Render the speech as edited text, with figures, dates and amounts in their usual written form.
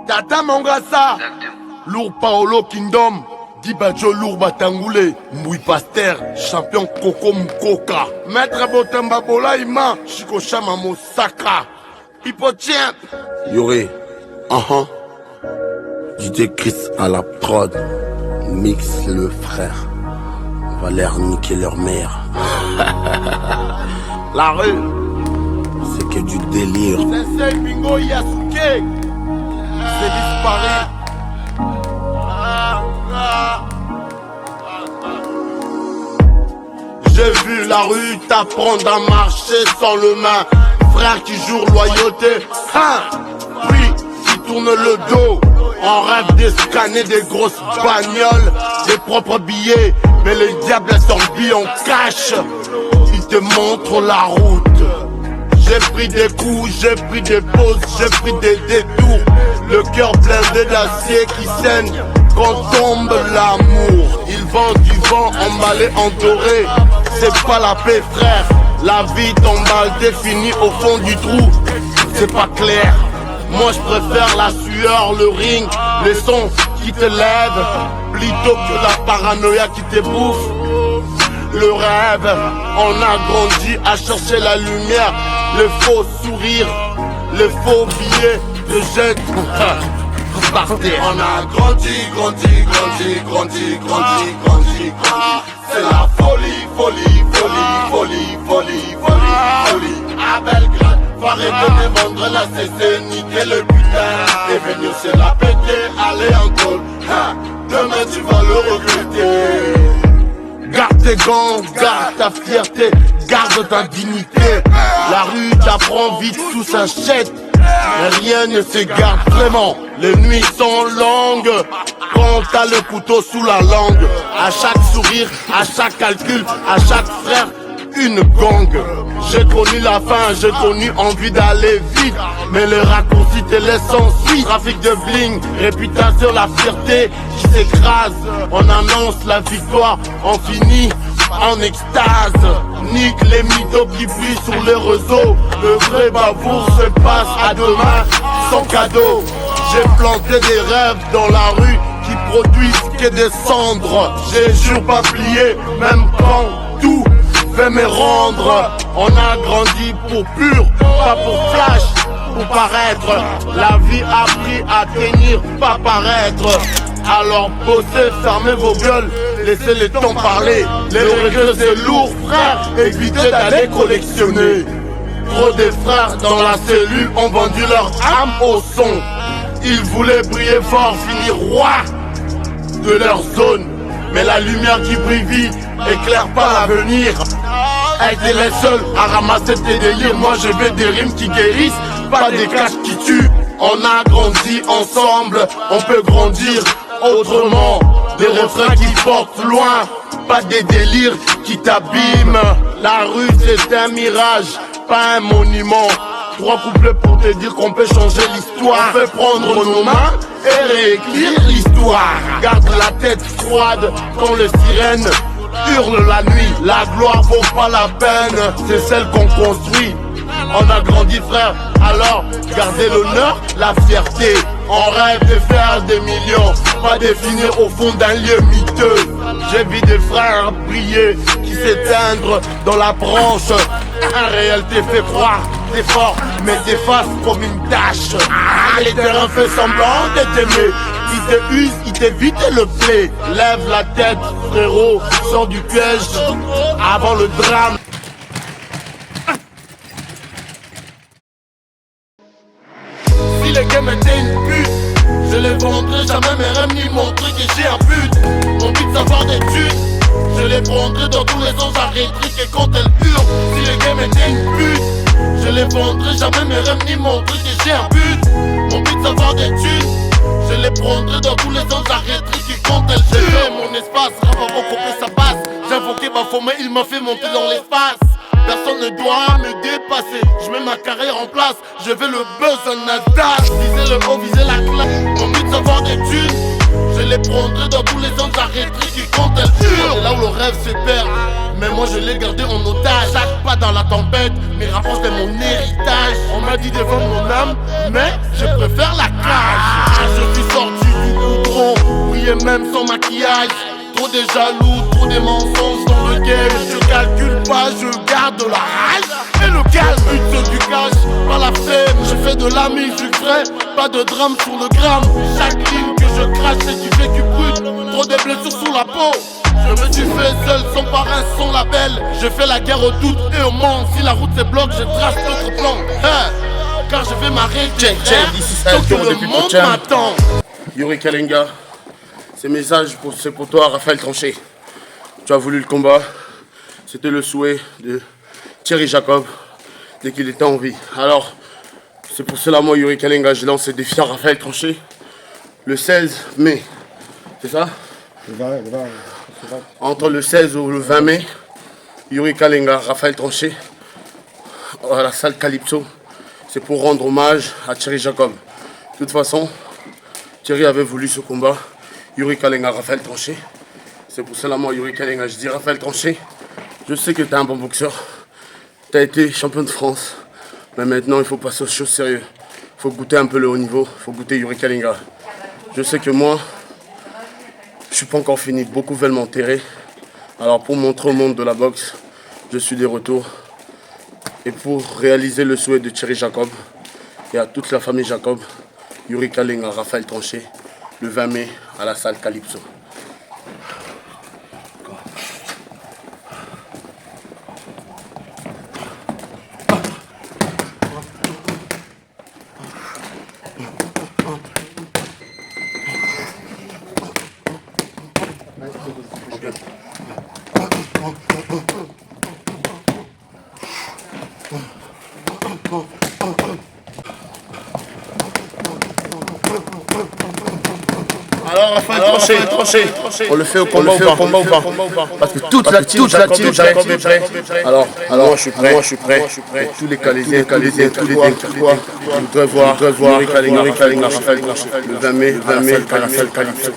Tata Mangasa, Lourd Paolo Kingdom, Dibadjo Lourd Batangoulé, Mouy Pasteur, champion Coco Moukoka, Maître Botemba Bolaïma, Chico Chama Mosaka, Hypotien, Yoré, DJ Chris à la prod, Mix le frère, on va leur niquer leur mère. La rue, c'est que du délire. Sensei Bingo Yasuke, c'est disparu. J'ai vu la rue t'apprendre à marcher sans le main. Frère qui jure loyauté, oui, qui tourne le dos. On rêve de scanner des grosses bagnoles, des propres billets. Mais les diables s'embillent en cash. Ils te montrent la route. J'ai pris des coups, j'ai pris des pauses, j'ai pris des détours. Le cœur blindé d'acier qui saigne quand tombe l'amour. Ils vendent du vent emballé en doré. C'est pas la paix frère. La vie t'emballe définie au fond du trou. C'est pas clair. Moi je préfère la sueur, le ring, les sons qui te lèvent plutôt que la paranoïa qui te bouffe. Le rêve, on a grandi à chercher la lumière, le faux sourire, les faux billets de jette. On a grandi. C'est la folie. À Belgrade, faut arrêter de vendre la CC, niquer le putain. Et venir se la péter, aller en col. Demain tu vas le regretter. Garde tes gants, garde ta fierté, garde ta dignité. La rue t'apprend vite, tout s'achète. Rien ne se garde vraiment. Les nuits sont longues quand t'as le couteau sous la langue. À chaque sourire, à chaque calcul, à chaque frère, une gang. J'ai connu la faim, j'ai connu envie d'aller vite, mais les raccourcis te laissent sans suite. Trafic de bling, réputation, la fierté qui s'écrase. On annonce la victoire, on finit en extase. Nique les mythos qui fuient sur les réseaux. Le vrai bavour se passe à demain sans cadeau. J'ai planté des rêves dans la rue qui produisent que des cendres. J'ai jure pas plié, même quand tout fait me rendre. On a grandi pour pur, pas pour flash, pour paraître. La vie a appris à tenir, pas paraître. Alors bossez, fermez vos gueules, laissez les temps parler. Les regrets c'est lourd frère, évitez d'aller collectionner. Trop des frères dans la cellule ont vendu leur âme au son. Ils voulaient briller fort, finir roi de leur zone. Mais la lumière qui brille vite éclaire pas l'avenir. Être les seuls à ramasser tes délires. Moi je veux des rimes qui guérissent, pas des caches qui tuent. On a grandi ensemble, on peut grandir autrement. Des refrains qui portent loin, pas des délires qui t'abîment. La rue c'est un mirage, pas un monument. 3 couplets pour te dire qu'on peut changer l'histoire. On peut prendre nos mains et réécrire l'histoire. Garde la tête froide quand les sirènes hurlent la nuit. La gloire vaut pas la peine, c'est celle qu'on construit. On a grandi frère, alors gardez l'honneur, la fierté. On rêve de faire des millions, pas de finir au fond d'un lieu miteux. J'ai vu des frères briller, qui s'éteindre dans la branche. En réalité fait croire, t'es fort, mais t'effaces comme une tâche. Les terrains fait semblant de t'aimer. Ils te usent, ils t'évitent le play. Lève la tête frérot, sors du piège avant le drame. Si les games étaient une pute, je les vendrai jamais mes rêves ni montrer que j'ai un but. Mon but d'avoir des thunes, je les prendrai dans tous les sens, j'arrêterai que quand elles hurlent. Si les games étaient une pute, je les vendrai jamais mes rêves ni montrer que j'ai un but. Mon but d'avoir des thunes, je les prendrai dans tous les sens, j'arrêterai que quand elles hurlent. J'ai fait mon espace, rap avant qu'on sa base. J'ai invoqué ma forme, il m'a fait monter dans l'espace. Personne ne doit me dépasser, je mets ma carrière en place. Je veux le buzz en Nasdaq, viser le haut, viser la classe. Mon but c'est d'avoir des thunes, je les prendrai dans tous les sens, j'arrêterai qui compte elles hurlent. C'est là où le rêve se perd, mais moi je l'ai gardé en otage. Chaque pas dans la tempête, mes rapports c'est mon héritage. On m'a dit de vendre mon âme, mais je préfère la cage. même sans maquillage. Trop des jaloux, trop des mensonges dans le game. Je calcule pas, je garde la rage. Et le calme, but c'est du cash, pas la flemme. Je fais de la musique vraie, pas de drame sur le gramme. Chaque ligne que je crache c'est du vécu brut. Trop des blessures sous la peau. Je me suis fait seul, sans parrain, sans label. Je fais la guerre au doute et au manque. Si la route se bloque, je trace d'autres plans. Car je vais m'arrêter, tant que le monde m'attend. Yuri Kalenga, ces messages, c'est pour toi, Raphaël Tranchet. Tu as voulu le combat, c'était le souhait de Thierry Jacob dès qu'il était en vie. Alors, c'est pour cela, moi, Yuri Kalenga, je lance ce défi à Raphaël Tranchet le 16 mai. C'est ça? Le 20. Entre le 16 ou le 20 mai, Yuri Kalenga, Raphaël Tranchet, à la salle Calypso. C'est pour rendre hommage à Thierry Jacob. De toute façon, Thierry avait voulu ce combat. Yuri Kalenga, Raphaël Tranchet. C'est pour cela, moi, Yuri Kalenga, je dis Raphaël Tranchet, je sais que tu es un bon boxeur. Tu as été champion de France. Mais maintenant, il faut passer aux choses sérieuses. Il faut goûter un peu le haut niveau. Il faut goûter Yuri Kalenga. Je sais que moi, je ne suis pas encore fini. Beaucoup veulent m'enterrer. Alors, pour montrer au monde de la boxe, je suis de retour. Et pour réaliser le souhait de Thierry Jacob et à toute la famille Jacob, Yuri Kalenga, Raphaël Tranchet, le 20 mai à la salle Calypso. Alors, Raphaël Tranchet, on le fait au combat ou pas? Parce que toute la team Jacob est prêt. Alors, moi je suis prêt. Et tous les Calaisiens, tous les Dinquois, je voudrais voir Yuri Kalenga, Raphaël Tranchet, le 20 mai, à la salle Calypso.